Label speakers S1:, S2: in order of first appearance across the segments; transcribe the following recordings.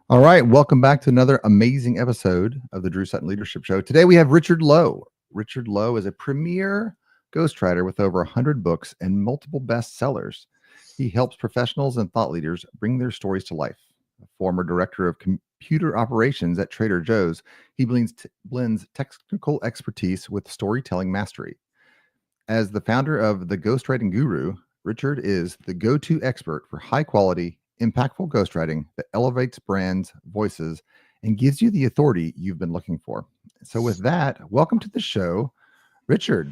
S1: All right, welcome back to another amazing episode of the Drew Sutton Leadership Show. Today we have Richard Lowe. Richard Lowe is a premier ghostwriter with over 100 books and multiple bestsellers. He helps professionals and thought leaders bring their stories to life. A former director of computer operations at Trader Joe's, he blends technical expertise with storytelling mastery. As the founder of the Ghostwriting Guru, Richard is the go-to expert for high-quality, impactful ghostwriting that elevates brands, voices, and gives you the authority you've been looking for. So with that, welcome to the show, Richard.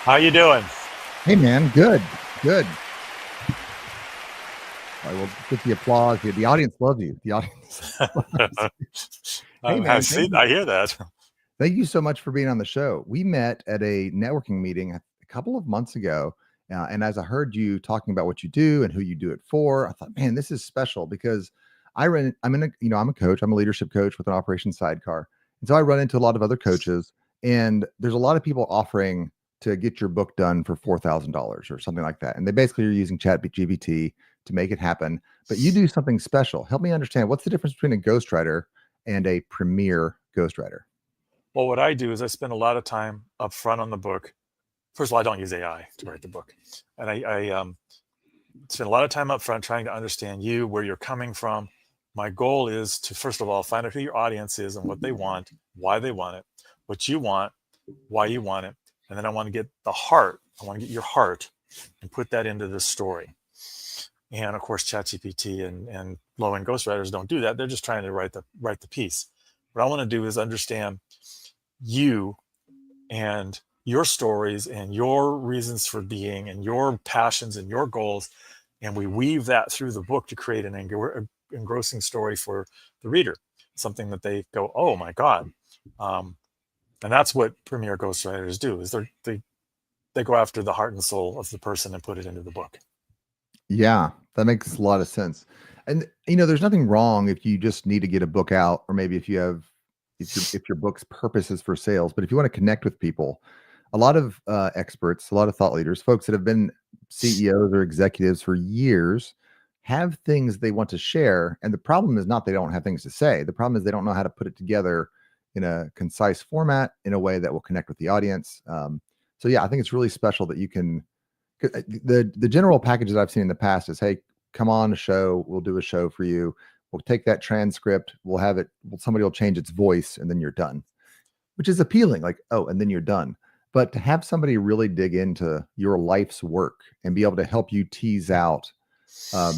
S2: How you doing?
S1: Hey, man. Good. I will get the applause. The audience loves you. The audience. Hey, man.
S2: I hear that.
S1: Thank you so much for being on the show. We met at a networking meeting a couple of months ago. And as I heard you talking about what you do and who you do it for, I thought, man, this is special because I'm a coach. I'm a leadership coach with an operations sidecar. And so I run into a lot of other coaches, and there's a lot of people offering to get your book done for $4,000 or something like that. And they basically are using ChatGPT to make it happen. But you do something special. Help me understand, what's the difference between a ghostwriter and a premier ghostwriter?
S2: Well, what I do is I spend a lot of time up front on the book. First of all, I don't use AI to write the book. And I spend a lot of time up front trying to understand you, where you're coming from. My goal is to, first of all, find out who your audience is and what they want, why they want it, what you want, why you want it. And then I want to get the heart. I want to get your heart and put that into this story. And of course, ChatGPT and low-end ghostwriters don't do that. They're just trying to write the piece. What I want to do is understand you and your stories and your reasons for being and your passions and your goals. And we weave that through the book to create an engrossing story for the reader, something that they go, oh my God. And that's what premier ghostwriters do, is they go after the heart and soul of the person and put it into the book.
S1: Yeah, that makes a lot of sense. And there's nothing wrong if you just need to get a book out, or maybe if your book's purpose is for sales. But if you want to connect with people, a lot of experts, a lot of thought leaders, folks that have been CEOs or executives for years, have things they want to share. And the problem is not they don't have things to say. The problem is they don't know how to put it together in a concise format, in a way that will connect with the audience. So yeah, I think it's really special that you can. The general packages I've seen in the past is, hey, come on a show, we'll do a show for you. We'll take that transcript, we'll have it, somebody will change its voice, and then you're done, which is appealing. Like, oh, and then you're done. But to have somebody really dig into your life's work and be able to help you tease out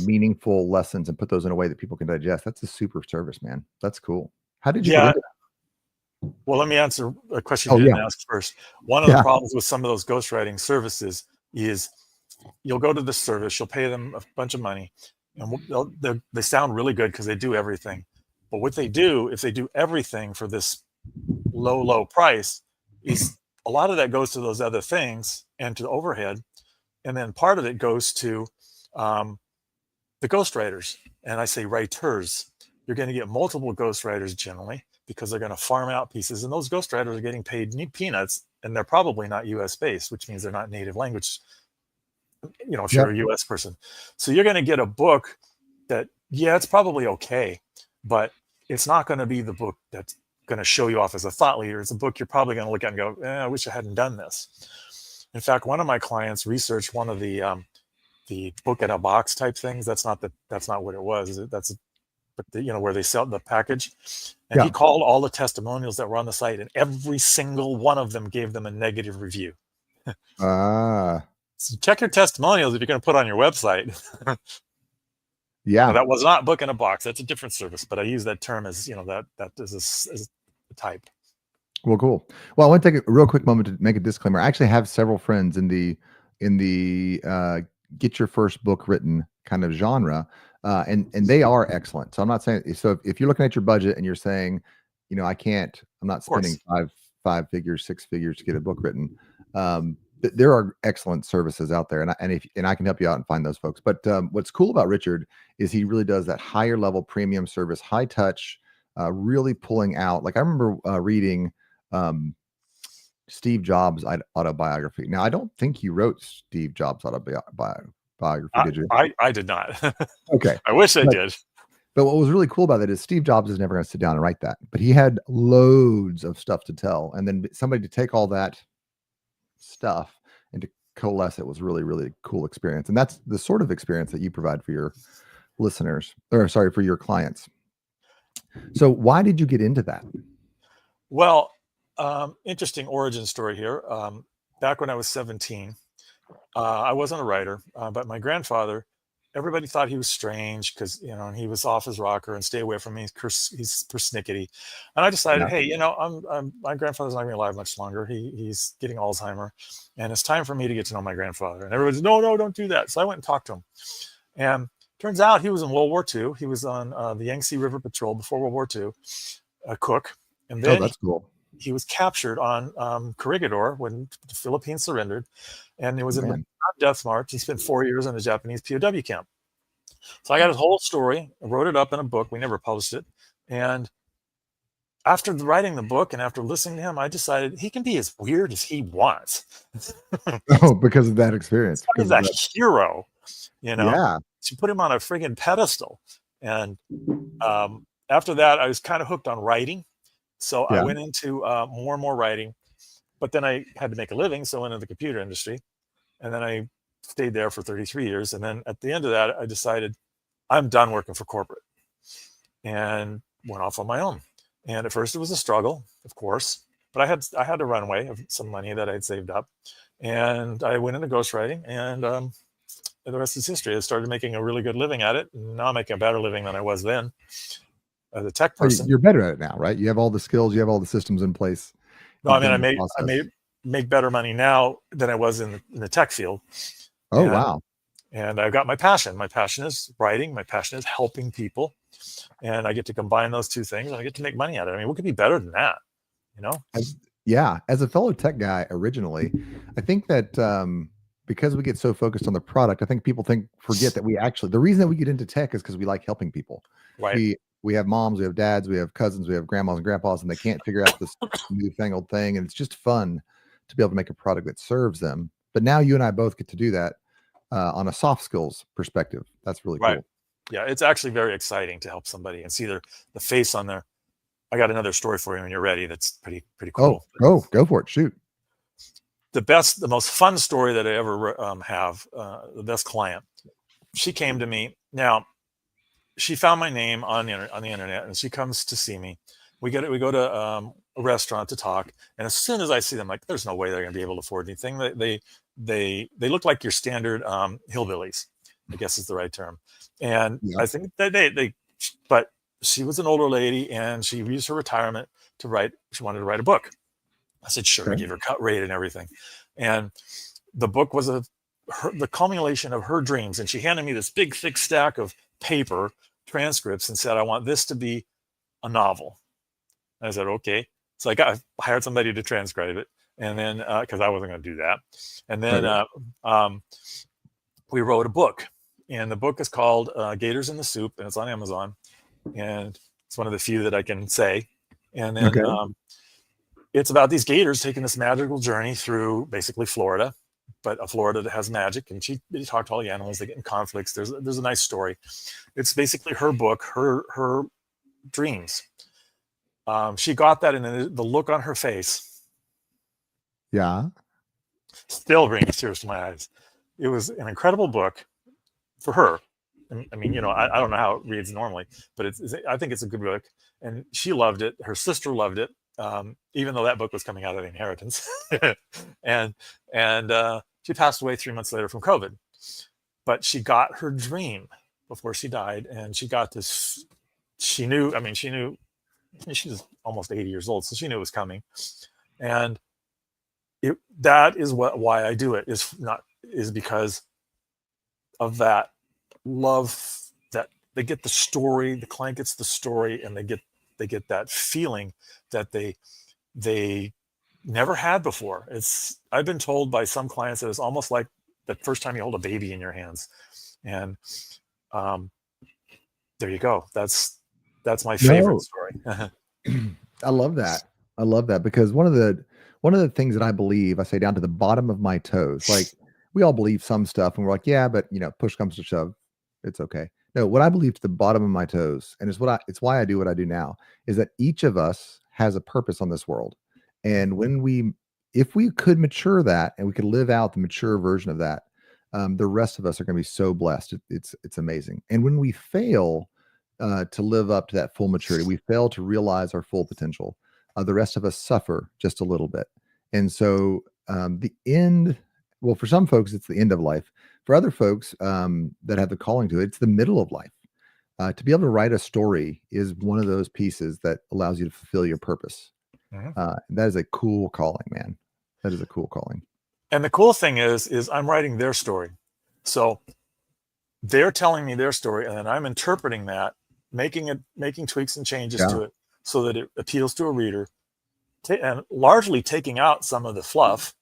S1: meaningful lessons and put those in a way that people can digest, that's a super service, man. That's cool. How did you get into that?
S2: Well, let me answer a question you didn't ask first. One of the problems with some of those ghostwriting services is you'll go to the service, you'll pay them a bunch of money, and they sound really good because they do everything. But what they do, if they do everything for this low price, is a lot of that goes to those other things and to the overhead. And then part of it goes to the ghostwriters. And I say writers. You're going to get multiple ghostwriters generally, because they're going to farm out pieces. And those ghostwriters are getting paid peanuts, and they're probably not US based, which means they're not native language, if you're a US person. So you're going to get a book that, it's probably okay, but it's not going to be the book that's going to show you off as a thought leader. It's a book you're probably going to look at and go, I wish I hadn't done this. In fact, one of my clients researched one of the book in a box type things. That's not what it was. Where they sell the package. And he called all the testimonials that were on the site, and every single one of them gave them a negative review. So check your testimonials if you're going to put on your website.
S1: Now,
S2: that was not book in a box. That's a different service, but I use that term as, that is a type.
S1: Well, cool. Well, I want to take a real quick moment to make a disclaimer. I actually have several friends in the get your first book written kind of genre. And they are excellent. So I'm not saying, so if you're looking at your budget and you're saying, I'm not spending five figures, six figures to get a book written. There are excellent services out there, and I can help you out and find those folks. But what's cool about Richard is he really does that higher level premium service, high touch, really pulling out. Like I remember reading Steve Jobs' autobiography. Now I don't think you wrote Steve Jobs' autobiography, did you?
S2: I did not.
S1: Okay.
S2: I wish I did.
S1: But what was really cool about it is Steve Jobs is never going to sit down and write that, but he had loads of stuff to tell. And then somebody to take all that stuff and to coalesce it was really, really cool experience. And that's the sort of experience that you provide for your listeners, or sorry, for your clients. So why did you get into that?
S2: Well, interesting origin story here. Back when I was 17, I wasn't a writer, but my grandfather, everybody thought he was strange because, he was off his rocker and stay away from me. He's persnickety. And I decided, hey, my grandfather's not going to be alive much longer. He's getting Alzheimer, and it's time for me to get to know my grandfather. And everybody's, no, don't do that. So I went and talked to him. And turns out he was in World War II. He was on the Yangtze River Patrol before World War II, a cook. And then
S1: that's cool.
S2: He was captured on Corregidor when the Philippines surrendered, and it was in the death march. He spent 4 years in a Japanese POW camp. So I got his whole story, I wrote it up in a book. We never published it. And after writing the book and after listening to him, I decided he can be as weird as he wants.
S1: Because of that experience.
S2: He's a hero,
S1: Yeah.
S2: So put him on a friggin' pedestal. And after that, I was kind of hooked on writing. So I went into more and more writing, but then I had to make a living. So I went into the computer industry, and then I stayed there for 33 years. And then at the end of that, I decided I'm done working for corporate and went off on my own. And at first it was a struggle, of course, but I had a runway of some money that I'd saved up, and I went into ghostwriting, and the rest is history. I started making a really good living at it. And now I'm making a better living than I was then. As a tech person,
S1: you're better at it now, right? You have all the skills, you have all the systems in place.
S2: No, I mean, I make better money now than I was in the tech field.
S1: Oh, wow.
S2: And I've got my passion. My passion is writing. My passion is helping people. And I get to combine those two things, and I get to make money at it. I mean, what could be better than that?
S1: As a fellow tech guy originally, I think that because we get so focused on the product, I think people forget that the reason that we get into tech is because we like helping people.
S2: Right.
S1: We have moms, we have dads, we have cousins, we have grandmas and grandpas, and they can't figure out this newfangled thing. And it's just fun to be able to make a product that serves them. But now you and I both get to do that on a soft skills perspective. That's really cool.
S2: Yeah, it's actually very exciting to help somebody and see the face on their. I got another story for you when you're ready. That's pretty cool.
S1: Oh, go for it. Shoot.
S2: The most fun story that I ever have, the best client. She came to me. Now, she found my name on the internet, and she comes to see me. We go to a restaurant to talk, and as soon as I see them, like, there's no way they're going to be able to afford anything. They look like your standard hillbillies, I guess is the right term. And I think that but she was an older lady, and she used her retirement to write. She wanted to write a book. I said, sure. Okay. I gave her cut rate and everything. And the book was the culmination of her dreams. And she handed me this big, thick stack of paper transcripts and said, I want this to be a novel. And I said, okay. So I hired somebody to transcribe it. And then, because I wasn't going to do that. And then we wrote a book. And the book is called Gators in the Soup, and it's on Amazon. And it's one of the few that I can say. And then it's about these gators taking this magical journey through basically Florida, but a Florida that has magic. And she talked to all the animals. They get in conflicts. There's a nice story. It's basically her book, her dreams. She got that, and the look on her face.
S1: Yeah.
S2: Still brings tears to my eyes. It was an incredible book for her. I mean, I don't know how it reads normally, but I think it's a good book. And she loved it. Her sister loved it. Even though that book was coming out of the inheritance. and she passed away 3 months later from COVID. But she got her dream before she died, and she got this. She knew she was almost 80 years old, so she knew it was coming. And that is why I do it, is because of that love, that they get the story, the client gets the story, and they get that feeling that they never had before. I've been told by some clients that it's almost like the first time you hold a baby in your hands. And there you go. That's my favorite story.
S1: I love that because one of the things that I say down to the bottom of my toes, like we all believe some stuff and we're like, yeah, but push comes to shove, it's okay. No, what I believe to the bottom of my toes, and it's why I do what I do now, is that each of us has a purpose on this world. And if we could mature that and we could live out the mature version of that, the rest of us are going to be so blessed. It's amazing. And when we fail to live up to that full maturity, we fail to realize our full potential. The rest of us suffer just a little bit. And so the end, well, for some folks, it's the end of life. For other folks that have the calling to it, it's the middle of life. To be able to write a story is one of those pieces that allows you to fulfill your purpose. That is a cool calling, man. That is a cool calling.
S2: And the cool thing is I'm writing their story. So they're telling me their story, and then I'm interpreting that, making tweaks and changes to it so that it appeals to a reader, and largely taking out some of the fluff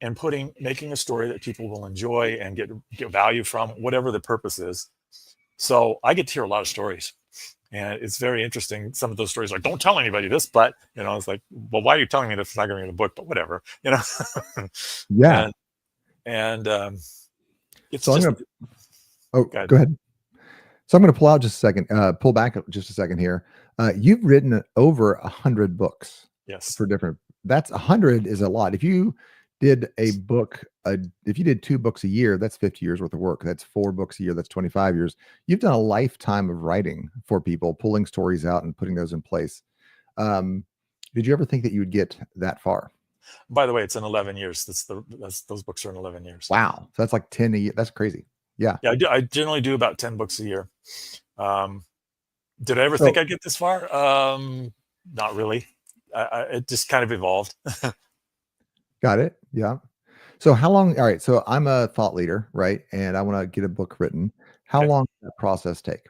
S2: and making a story that people will enjoy and get value from, whatever the purpose is. So I get to hear a lot of stories, and it's very interesting. Some of those stories are like, don't tell anybody this, but it's like, well, why are you telling me this? It's not going to be in the book, but whatever,
S1: Yeah.
S2: And it's
S1: so
S2: just.
S1: Go ahead. So I'm going to pull back just a second here. You've written over 100 books.
S2: Yes.
S1: That's 100 is a lot. If you did if you did 2 books a year, that's 50 years worth of work. That's 4 books a year. That's 25 years. You've done a lifetime of writing for people, pulling stories out and putting those in place. Did you ever think that you would get that far?
S2: By the way, it's in 11 years. Those books are in 11 years.
S1: Wow. So that's like 10 a year. That's crazy. Yeah.
S2: Yeah. I generally do about 10 books a year. Did I ever think I'd get this far? Not really. It just kind of evolved.
S1: Got it. Yeah. So how long? All right. So I'm a thought leader, right? And I want to get a book written. How long does that process take?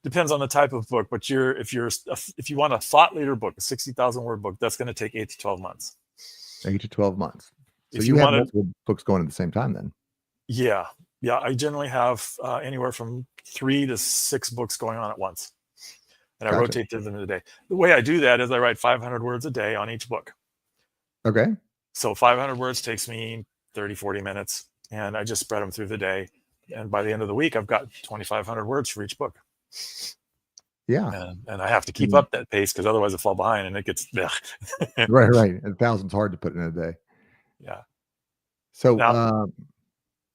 S2: Depends on the type of book, but if you want a thought leader book, a 60,000 word book, that's going to take 8 to 12 months.
S1: 8 to 12 months. So you have multiple books going at the same time then?
S2: Yeah. Yeah. I generally have anywhere from 3 to 6 books going on at once. And I rotate them in a day. The way I do that is I write 500 words a day on each book.
S1: Okay.
S2: So 500 words takes me 30, 40 minutes, and I just spread them through the day. And by the end of the week, I've got 2,500 words for each book.
S1: Yeah.
S2: And I have to keep up that pace because otherwise I fall behind and it gets
S1: right. And 1,000's hard to put in a day.
S2: Yeah.
S1: So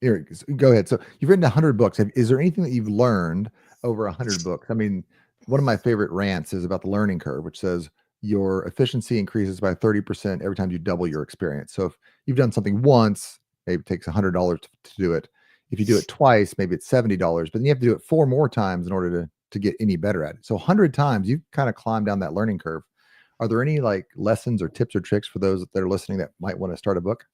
S1: here, go ahead. So you've written 100 books. Is there anything that you've learned over 100 books? I mean, one of my favorite rants is about the learning curve, which says your efficiency increases by 30% every time you double your experience. So if you've done something once, maybe it takes $100 to do it. If you do it twice, maybe it's $70, but then you have to do it 4 more times in order to get any better at it. So 100 times you've kind of climbed down that learning curve. Are there any like lessons or tips or tricks for those that are listening that might want to start a book?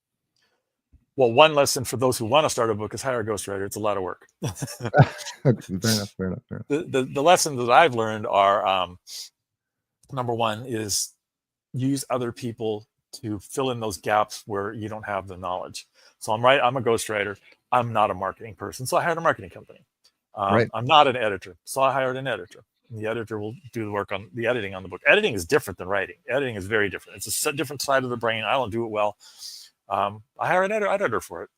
S2: Well, one lesson for those who want to start a book is hire a ghostwriter. It's a lot of work.
S1: Fair enough.
S2: The lessons that I've learned are, number one is use other people to fill in those gaps where you don't have the knowledge. So I'm a ghostwriter. I'm not a marketing person. So I hired a marketing company. I'm not an editor. So I hired an editor. And the editor will do the work on the editing on the book. Editing is different than writing. Editing is very different. It's a different side of the brain. I don't do it well. I hire an editor for it.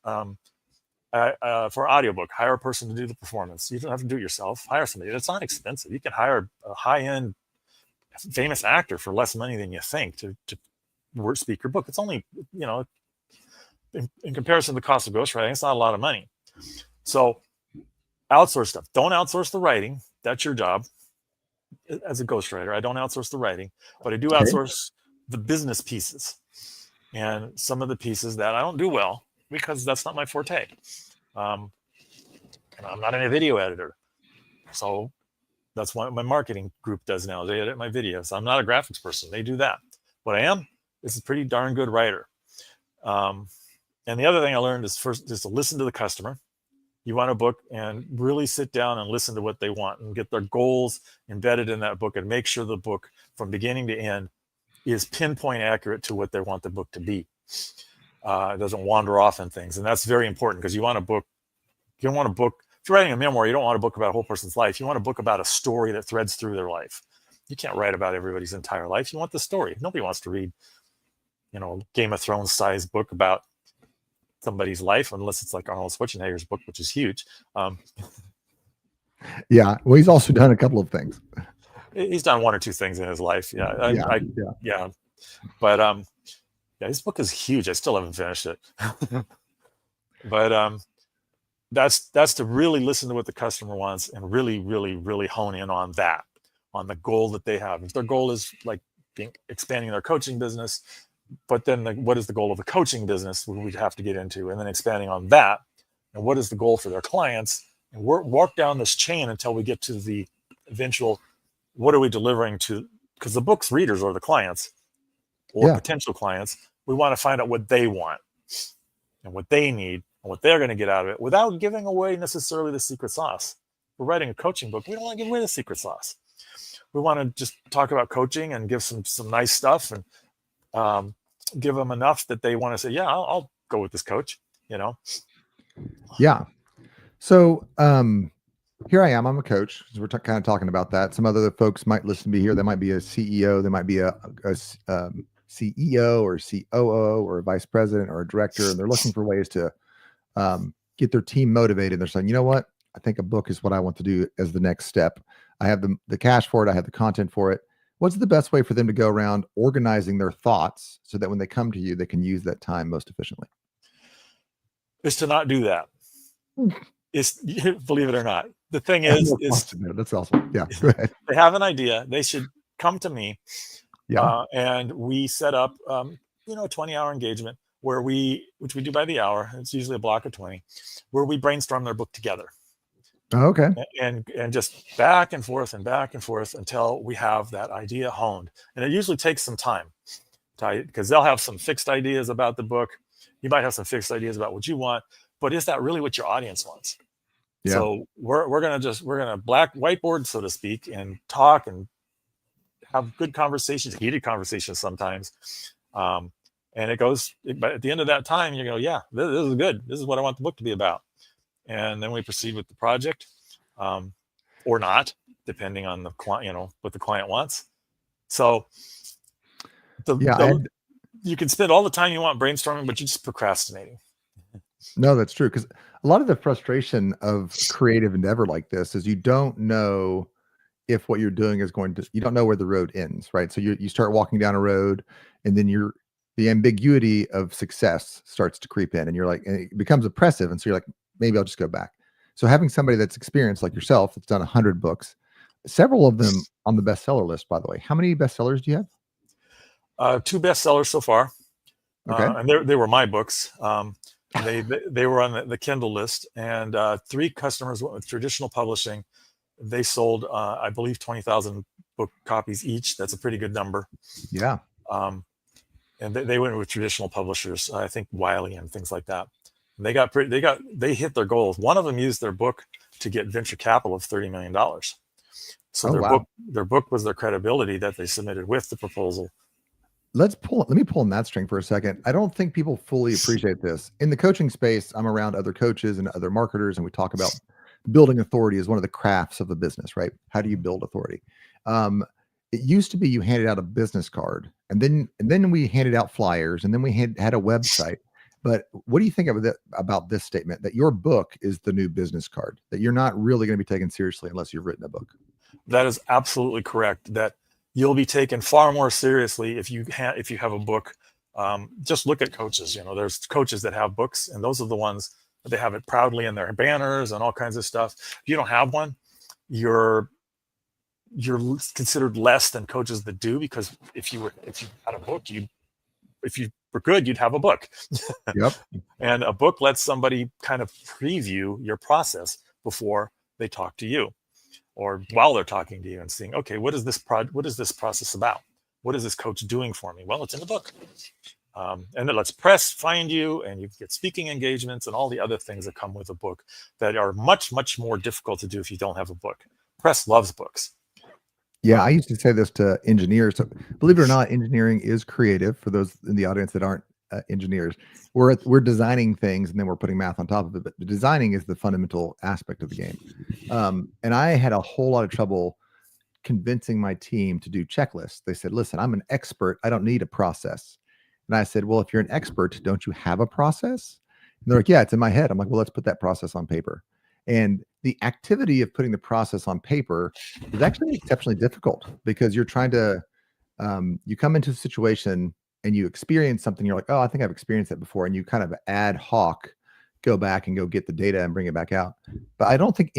S2: For audiobook, hire a person to do the performance. You don't have to do it yourself. Hire somebody. That's not expensive. You can hire a high-end famous actor for less money than you think to speak your book. It's only, in comparison to the cost of ghostwriting, it's not a lot of money. So outsource stuff. Don't outsource the writing. That's your job as a ghostwriter. I don't outsource the writing, but I do outsource the business pieces. And some of the pieces that I don't do well because that's not my forte. And I'm not a video editor. So that's what my marketing group does now. They edit my videos. I'm not a graphics person. They do that. What I am is a pretty darn good writer. And the other thing I learned is first just to listen to the customer. You want a book and really sit down and listen to what they want and get their goals embedded in that book and make sure the book from beginning to end is pinpoint accurate to what they want the book to be. It doesn't wander off in things. And that's very important because you don't want a book, if you're writing a memoir, you don't want a book about a whole person's life. You want a book about a story that threads through their life. You can't write about everybody's entire life. You want the story. Nobody wants to read, Game of Thrones size book about somebody's life, unless it's like Arnold Schwarzenegger's book, which is huge.
S1: Yeah. Well, he's also done a couple of things.
S2: He's done one or two things in his life. Yeah. Yeah. But yeah, his book is huge. I still haven't finished it. But that's to really listen to what the customer wants and really, really, really hone in on that, on the goal that they have. If their goal is like expanding their coaching business, but then what is the goal of the coaching business, we'd have to get into, and then expanding on that, and what is the goal for their clients, and walk down this chain until we get to the eventual, what are we delivering to, because the book's readers are the clients or potential clients. We want to find out what they want and what they need and what they're going to get out of it without giving away necessarily the secret sauce. We're writing a coaching book. We don't want to give away the secret sauce. We want to just talk about coaching and give some nice stuff, and give them enough that they want to say, yeah, I'll go with this coach, you know?
S1: Yeah. So here I am. I'm a coach. We're kind of talking about that. Some other folks might listen to me here. They might be a CEO. They might be a CEO or COO or a vice president or a director, and they're looking for ways to get their team motivated. They're saying, you know what? I think a book is what I want to do as the next step. I have the cash for it. I have the content for it. What's the best way for them to go around organizing their thoughts so that when they come to you, they can use that time most efficiently?
S2: Is to not do that. It's, believe it or not. The thing is
S1: that's awesome. Yeah. Go ahead.
S2: They have an idea. They should come to me.
S1: Yeah.
S2: And we set up, a 20-hour engagement which we do by the hour. It's usually a block of 20, where we brainstorm their book together.
S1: Oh, okay.
S2: And just back and forth until we have that idea honed. And it usually takes some time, because they'll have some fixed ideas about the book. You might have some fixed ideas about what you want, but is that really what your audience wants? Yeah. So we're gonna black whiteboard, so to speak, and talk and have good conversations, heated conversations sometimes. And it goes, but at the end of that time, you go, yeah, this is good. This is what I want the book to be about. And then we proceed with the project, or not, depending on the client, what the client wants. So you can spend all the time you want brainstorming, but you're just procrastinating.
S1: No, that's true. Because a lot of the frustration of creative endeavor like this is you don't know if what you're doing is you don't know where the road ends, right? So you start walking down a road, and then the ambiguity of success starts to creep in, and it becomes oppressive. And so you're like, maybe I'll just go back. So having somebody that's experienced like yourself, that's done 100 books, several of them on the bestseller list, by the way. How many bestsellers do you have?
S2: 2 bestsellers so far.
S1: Okay.
S2: And they were my books. They were on the Kindle list, and 3 customers went with traditional publishing. They sold, I believe, 20,000 book copies each. That's a pretty good number.
S1: Yeah.
S2: And they went with traditional publishers, I think Wiley and things like that. They hit their goals. One of them used their book to get venture capital of $30 million. So their book was their credibility that they submitted with the proposal.
S1: Let me pull on that string for a second. I don't think people fully appreciate this. In the coaching space, I'm around other coaches and other marketers, and we talk about building authority as one of the crafts of the business, right? How do you build authority? It used to be you handed out a business card, and then we handed out flyers, and then we had a website. But what do you think about this statement, that your book is the new business card, that you're not really going to be taken seriously unless you've written a book?
S2: That is absolutely correct. That you'll be taken far more seriously if you have a book. Just look at coaches. There's coaches that have books, and those are the ones that they have it proudly in their banners and all kinds of stuff. If you don't have one, you're considered less than coaches that do, because if you had a book, if you were good, you'd have a book.
S1: Yep.
S2: And a book lets somebody kind of preview your process before they talk to you, or while they're talking to you, and seeing, okay, what is this process about? What is this coach doing for me? Well, it's in the book. And then let's find you, and you get speaking engagements and all the other things that come with a book that are much, much more difficult to do if you don't have a book. Press loves books.
S1: Yeah, I used to say this to engineers. So believe it or not, engineering is creative. For those in the audience that aren't engineers, we're designing things, and then we're putting math on top of it. But the designing is the fundamental aspect of the game. And I had a whole lot of trouble convincing my team to do checklists. They said, listen, I'm an expert. I don't need a process. And I said, well, if you're an expert, don't you have a process? And they're like, yeah, it's in my head. I'm like, well, let's put that process on paper. And the activity of putting the process on paper is actually exceptionally difficult because you're trying to, you come into a situation and you experience something. You're like, oh, I think I've experienced that before. And you kind of ad hoc go back and go get the data and bring it back out. But I don't think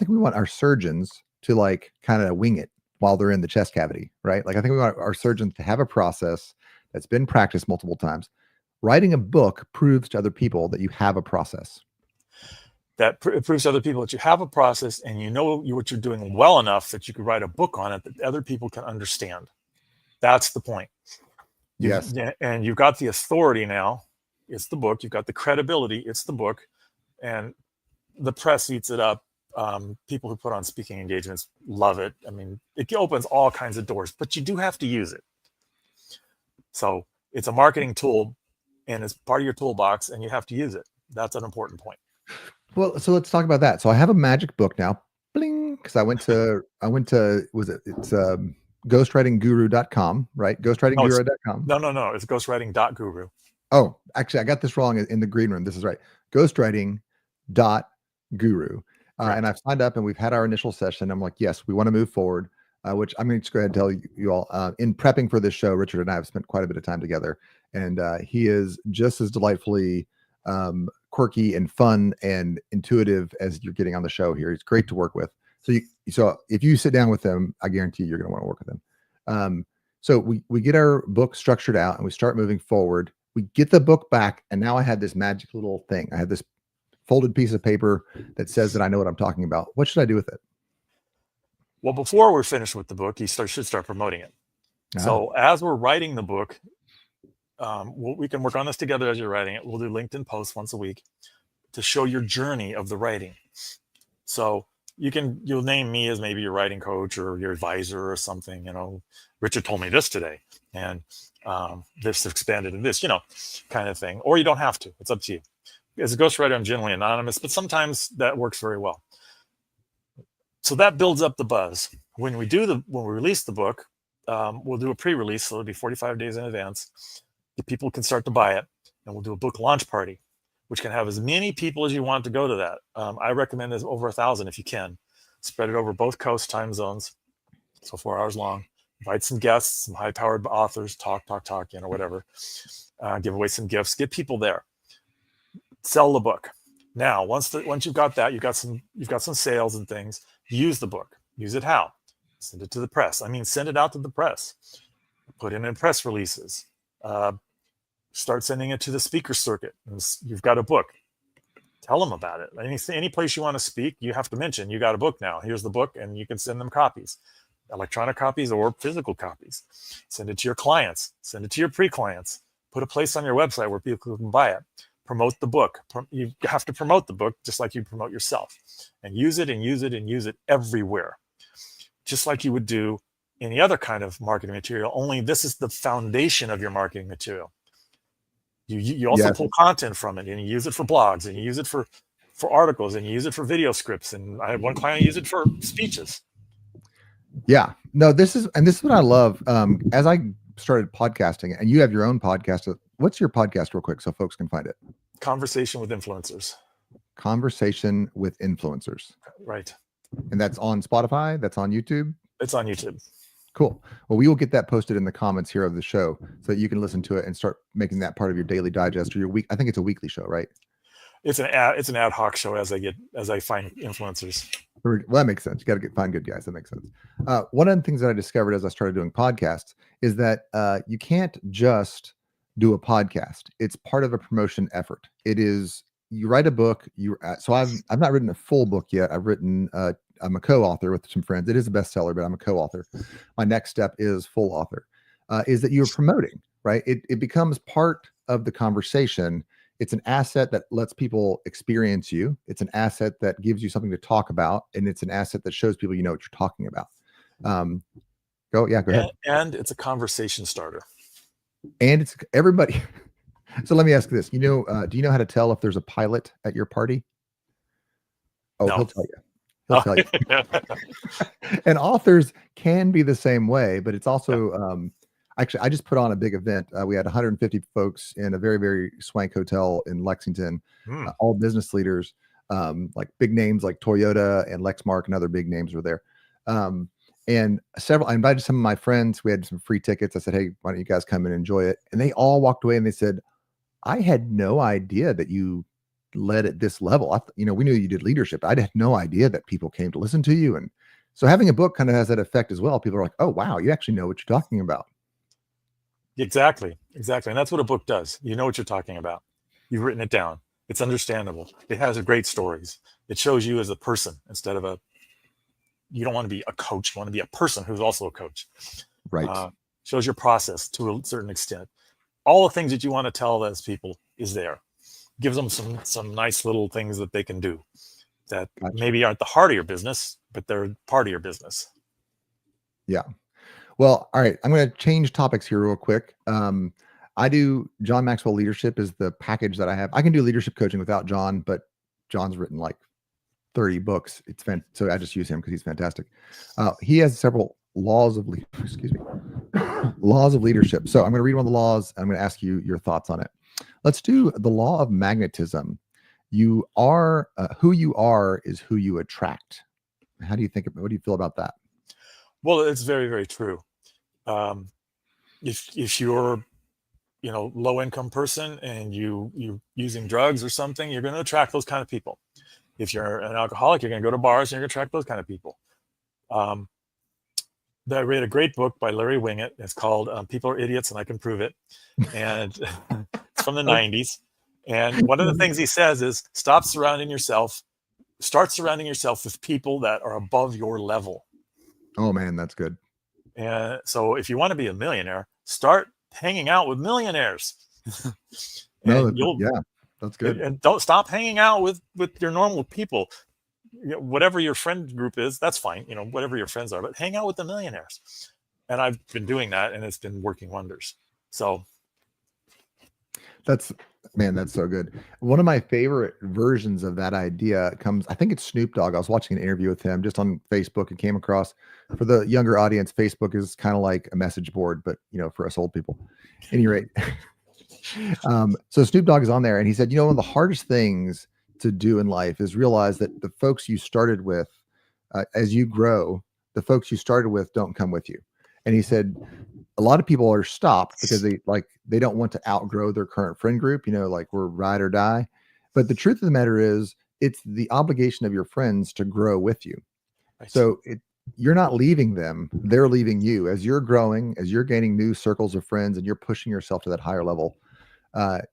S1: we want our surgeons to like kind of wing it while they're in the chest cavity, right? Like I think we want our surgeons to have a process that's been practiced multiple times. Writing a book proves to other people that you have a process.
S2: That proves to other people that you have a process and you know what you're doing well enough that you could write a book on it that other people can understand. That's the point.
S1: Yes.
S2: And you've got the authority now. It's the book. You've got the credibility. It's the book. And the press eats it up. People who put on speaking engagements love it. I mean, it opens all kinds of doors, but you do have to use it. So it's a marketing tool and it's part of your toolbox and you have to use it. That's an important point.
S1: Well, so let's talk about that. So I have a magic book now, bling, because I went to, it's ghostwritingguru.com, right? Ghostwritingguru.com.
S2: No. It's ghostwriting.guru.
S1: Oh, actually, I got this wrong in the green room. This is right. Ghostwriting.guru. And I've signed up and we've had our initial session. I'm like, yes, we want to move forward, which I'm going to just go ahead and tell you all. In prepping for this show, Richard and I have spent quite a bit of time together. And he is just as delightfully quirky and fun and intuitive as you're getting on the show here. He's great to work with. So if you sit down with him, I guarantee you're going to want to work with him. So we get our book structured out and we start moving forward. We get the book back. And now I had this magic little thing. I had this folded piece of paper that says that I know what I'm talking about. What should I do with it?
S2: Well, before we're finished with the book, you should start promoting it. So as we're writing the book, we can work on this together as you're writing it. We'll do LinkedIn posts once a week to show your journey of the writing. So you'll name me as maybe your writing coach or your advisor or something. You know, Richard told me this today, and this expanded in this, kind of thing. Or you don't have to. It's up to you. As a ghostwriter, I'm generally anonymous, but sometimes that works very well. So that builds up the buzz. When we release the book, we'll do a pre-release, so it'll be 45 days in advance. The people can start to buy it, and we'll do a book launch party, which can have as many people as you want to go to that. I recommend there's over 1,000 if you can. Spread it over both coast time zones, so 4 hours long. Invite some guests, some high-powered authors, talk, whatever. Give away some gifts. Get people there. Sell the book. Now, once you've got that, you've got some sales and things. Use the book. Use it how? Send it to the press. Send it out to the press. Put it in press releases. Start sending it to the speaker circuit. And you've got a book. Tell them about it. Any place you want to speak, you have to mention you got a book now. Here's the book, and you can send them copies, electronic copies or physical copies. Send it to your clients. Send it to your pre-clients. Put a place on your website where people can buy it. Promote the book. You have to promote the book just like you promote yourself, and use it and use it and use it everywhere, just like you would do any other kind of marketing material. Only this is the foundation of your marketing material. You also pull content from it, and you use it for blogs, and you use it for articles, and you use it for video scripts. And I had one client use it for speeches.
S1: Yeah, no, this is what I love. As I started podcasting, and you have your own podcast. What's your podcast real quick so folks can find it?
S2: Conversation with Influencers.
S1: Conversation with Influencers.
S2: Right.
S1: And that's on Spotify? That's on YouTube?
S2: It's on YouTube.
S1: Cool. Well, we will get that posted in the comments here of the show so that you can listen to it and start making that part of your daily digest or your week. I think it's a weekly show, right?
S2: It's an ad hoc show as I find influencers.
S1: Well, that makes sense. You got to find good guys. That makes sense. One of the things that I discovered as I started doing podcasts is that you can't just do a podcast. It's part of a promotion effort. It is, you write a book. So I've not written a full book yet. I've written, I'm a co-author with some friends. It is a bestseller, but I'm a co-author. My next step is full author, is that you're promoting, right? It becomes part of the conversation. It's an asset that lets people experience you. It's an asset that gives you something to talk about. And it's an asset that shows people, you know what you're talking about. Go ahead.
S2: And it's a conversation starter.
S1: And it's everybody. So let me ask this, do you know how to tell if there's a pilot at your party? Oh, no. He'll tell you. He'll tell you. And authors can be the same way, but it's also, actually, I just put on a big event. We had 150 folks in a very, very swank hotel in Lexington, all business leaders. like big names like Toyota and Lexmark and other big names were there. And I invited some of my friends. We had some free tickets. I said, hey, why don't you guys come and enjoy it? And they all walked away and they said, I had no idea that you led at this level. We knew you did leadership. I had no idea that people came to listen to you. And so having a book kind of has that effect as well. People are like, oh, wow, you actually know what you're talking about.
S2: Exactly. And that's what a book does. You know what you're talking about. You've written it down. It's understandable. It has great stories. It shows you as a person instead of you don't want to be a coach. You want to be a person who's also a coach.
S1: Right.
S2: Shows your process to a certain extent. All the things that you want to tell those people is there. Gives them some nice little things that they can do that maybe aren't the heart of your business, but they're part of your business.
S1: Yeah. Well, all right. I'm going to change topics here real quick. I do John Maxwell Leadership is the package that I have. I can do leadership coaching without John, but John's written like 30 books. So I just use him because he's fantastic. He has several laws of leadership. So I'm going to read one of the laws. And I'm going to ask you your thoughts on it. Let's do the law of magnetism. You are who you are is who you attract. How do you think what do you feel about that?
S2: Well, it's very, very true. If you're low income person and you're using drugs or something, you're going to attract those kind of people. If you're an alcoholic, you're going to go to bars and you're going to attract those kind of people. I read a great book by Larry Winget. It's called People Are Idiots and I Can Prove It. And it's from the 90s. And one of the things he says is start surrounding yourself with people that are above your level.
S1: Oh man, that's good.
S2: And so if you want to be a millionaire, start hanging out with millionaires.
S1: That's good.
S2: And don't stop hanging out with your normal people. Whatever your friend group is, that's fine. Whatever your friends are, but hang out with the millionaires. And I've been doing that and it's been working wonders. So
S1: that's so good. One of my favorite versions of that idea I think it's Snoop Dogg. I was watching an interview with him just on Facebook and came across, for the younger audience, Facebook is kind of like a message board, but for us old people. At any rate. So Snoop Dogg is on there and he said, one of the hardest things to do in life is realize that the folks you started with, as you grow, the folks you started with don't come with you. And he said, a lot of people are stopped because they don't want to outgrow their current friend group, like we're ride or die. But the truth of the matter is it's the obligation of your friends to grow with you. Right. So you're not leaving them, they're leaving you. As you're growing, as you're gaining new circles of friends and you're pushing yourself to that higher level,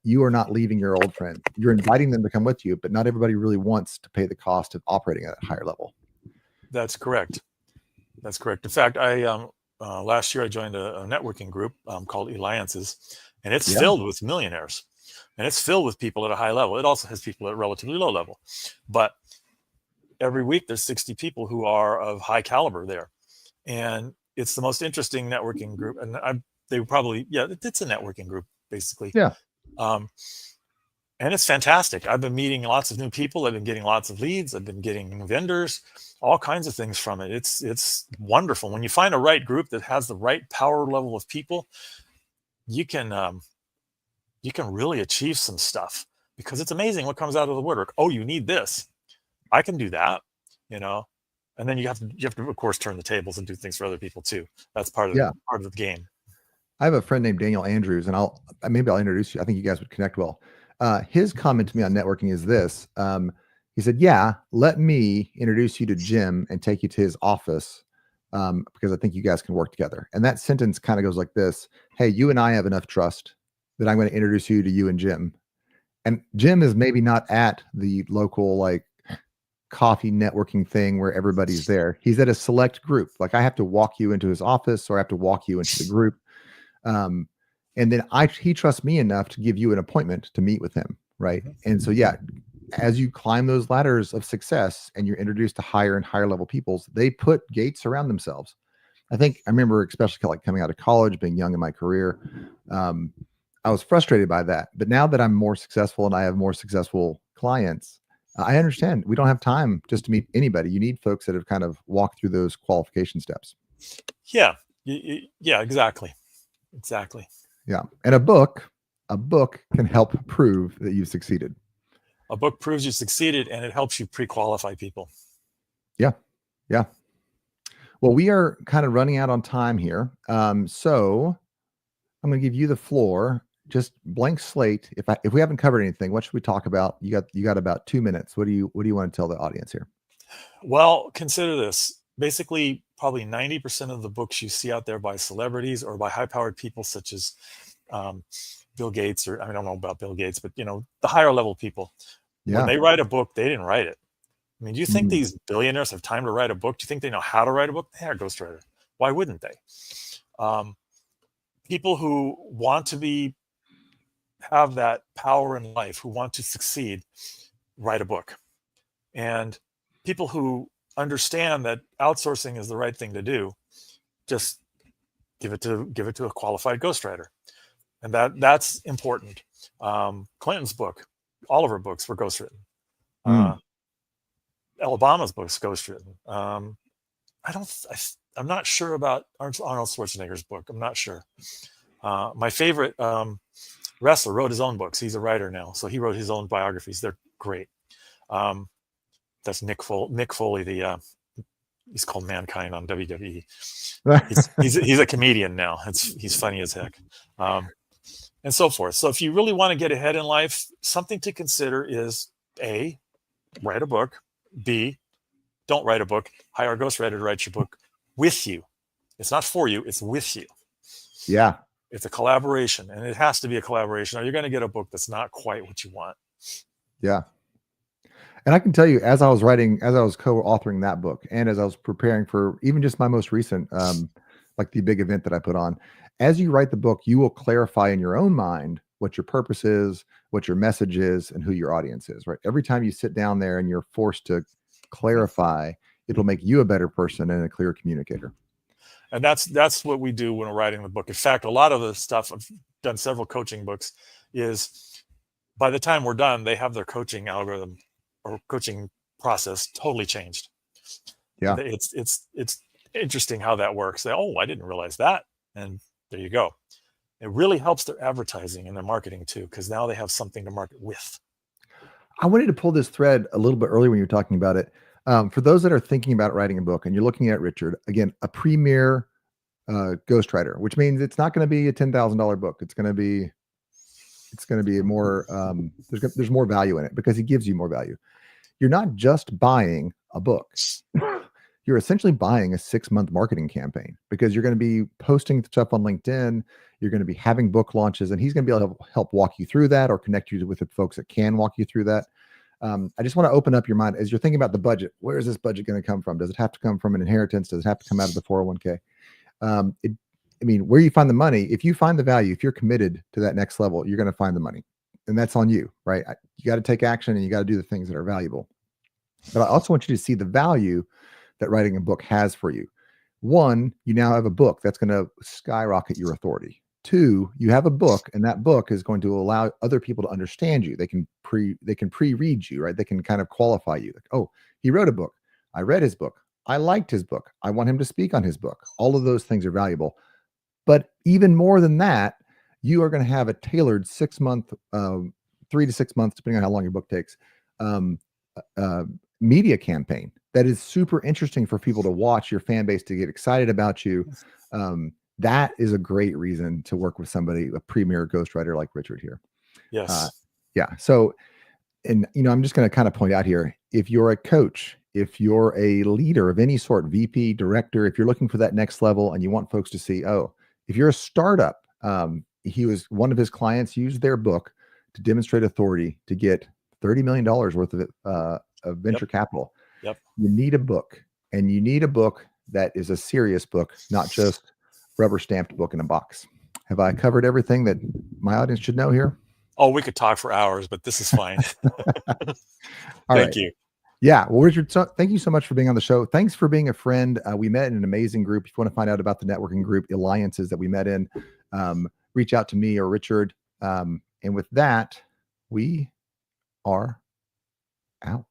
S1: you are not leaving your old friend. You're inviting them to come with you, but not everybody really wants to pay the cost of operating at a higher level.
S2: That's correct. In fact, I last year I joined a networking group called Alliances, and it's filled with millionaires, and it's filled with people at a high level. It also has people at a relatively low level, but every week there's 60 people who are of high caliber there, and it's the most interesting networking group. And it's a networking group basically.
S1: Yeah.
S2: And it's fantastic. I've been meeting lots of new people. I've been getting lots of leads. I've been getting vendors, all kinds of things from it. It's wonderful. When you find a right group that has the right power level of people, you can really achieve some stuff, because it's amazing what comes out of the woodwork. Oh, you need this. I can do that, and then you have to of course turn the tables and do things for other people too. That's part of the game.
S1: I have a friend named Daniel Andrews, and I'll introduce you. I think you guys would connect well. His comment to me on networking is this. He said, yeah, let me introduce you to Jim and take you to his office, because I think you guys can work together. And that sentence kind of goes like this. Hey, you and I have enough trust that I'm going to introduce you to you and Jim. And Jim is maybe not at the local coffee networking thing where everybody's there. He's at a select group. Like I have to walk you into his office, or I have to walk you into the group. And then he trusts me enough to give you an appointment to meet with him. Right. And so, as you climb those ladders of success and you're introduced to higher and higher level peoples, they put gates around themselves. I remember, especially coming out of college, being young in my career, I was frustrated by that. But now that I'm more successful and I have more successful clients, I understand we don't have time just to meet anybody. You need folks that have kind of walked through those qualification steps.
S2: Yeah. Yeah, exactly.
S1: Yeah. And a book can help prove that you've succeeded.
S2: A book proves you succeeded, and it helps you pre-qualify people.
S1: Yeah. Well, we are kind of running out on time here. So I'm going to give you the floor, just blank slate. If we haven't covered anything, what should we talk about? You got about 2 minutes. What do you want to tell the audience here?
S2: Well, consider this. Basically, probably 90% of the books you see out there by celebrities or by high-powered people such as Bill Gates, or I don't know about Bill Gates, but the higher level people, when they write a book, they didn't write it. I mean, do you think these billionaires have time to write a book? Do you think they know how to write a book? They are a ghostwriter. Why wouldn't they? People who want to have that power in life, who want to succeed, write a book. And people who understand that outsourcing is the right thing to do, just give it to a qualified ghostwriter. And that's important. Clinton's book, all of her books were ghostwritten. Obama's books ghostwritten. I'm not sure about Arnold Schwarzenegger's book. I'm not sure. My favorite wrestler wrote his own books. He's a writer now, so he wrote his own biographies. They're great. That's Mick Foley. He's called Mankind on WWE. he's a comedian now. He's funny as heck, and so forth. So if you really want to get ahead in life, something to consider is A, write a book. B, don't write a book. Hire a ghostwriter to write your book with you. It's not for you, it's with you.
S1: Yeah.
S2: It's a collaboration, and it has to be a collaboration, or you're going to get a book that's not quite what you want.
S1: Yeah. And I can tell you, as I was co-authoring that book, and as I was preparing for even just my most recent, like the big event that I put on, as you write the book, you will clarify in your own mind what your purpose is, what your message is, and who your audience is, right? Every time you sit down there and you're forced to clarify, it'll make you a better person and a clear communicator.
S2: And that's what we do when we're writing the book. In fact, a lot of the stuff, I've done several coaching books, is by the time we're done, they have their coaching algorithm or coaching process totally changed.
S1: Yeah.
S2: It's interesting how that works. I didn't realize that. And there you go. It really helps their advertising and their marketing too, because now they have something to market with.
S1: I wanted to pull this thread a little bit earlier when you were talking about it. For those that are thinking about writing a book and you're looking at Richard, again, a premier ghostwriter, which means it's not going to be a $10,000 book. It's going to be a more, there's more value in it because he gives you more value. You're not just buying a book. You're essentially buying a 6-month marketing campaign because you're going to be posting stuff on LinkedIn. You're going to be having book launches, and he's going to be able to help walk you through that or connect you with the folks that can walk you through that. I just want to open up your mind as you're thinking about the budget. Where is this budget going to come from? Does it have to come from an inheritance? Does it have to come out of the 401k? Where you find the money, if you find the value, if you're committed to that next level, you're going to find the money, and that's on you, right? You got to take action and you got to do the things that are valuable. But I also want you to see the value that writing a book has for you. One, you now have a book that's going to skyrocket your authority. 2, you have a book, and that book is going to allow other people to understand you. They can pre-read you, right? They can kind of qualify you. Like, oh, he wrote a book. I read his book. I liked his book. I want him to speak on his book. All of those things are valuable. But even more than that, you are going to have a tailored 6-month, 3 to 6 months, depending on how long your book takes, media campaign that is super interesting for people to watch, your fan base to get excited about you. That is a great reason to work with somebody, a premier ghostwriter like Richard here.
S2: Yes.
S1: Yeah. So, and I'm just going to kind of point out here, if you're a coach, if you're a leader of any sort, VP, director, if you're looking for that next level and you want folks to see, if you're a startup, one of his clients used their book to demonstrate authority to get $30 million worth of venture capital.
S2: Yep.
S1: You need a book, and you need a book that is a serious book, not just rubber stamped book in a box. Have I covered everything that my audience should know here?
S2: Oh, we could talk for hours, but this is fine. Thank you.
S1: Yeah. Well, Richard, thank you so much for being on the show. Thanks for being a friend. We met in an amazing group. If you want to find out about the networking group alliances that we met in, reach out to me or Richard. And with that, we are out.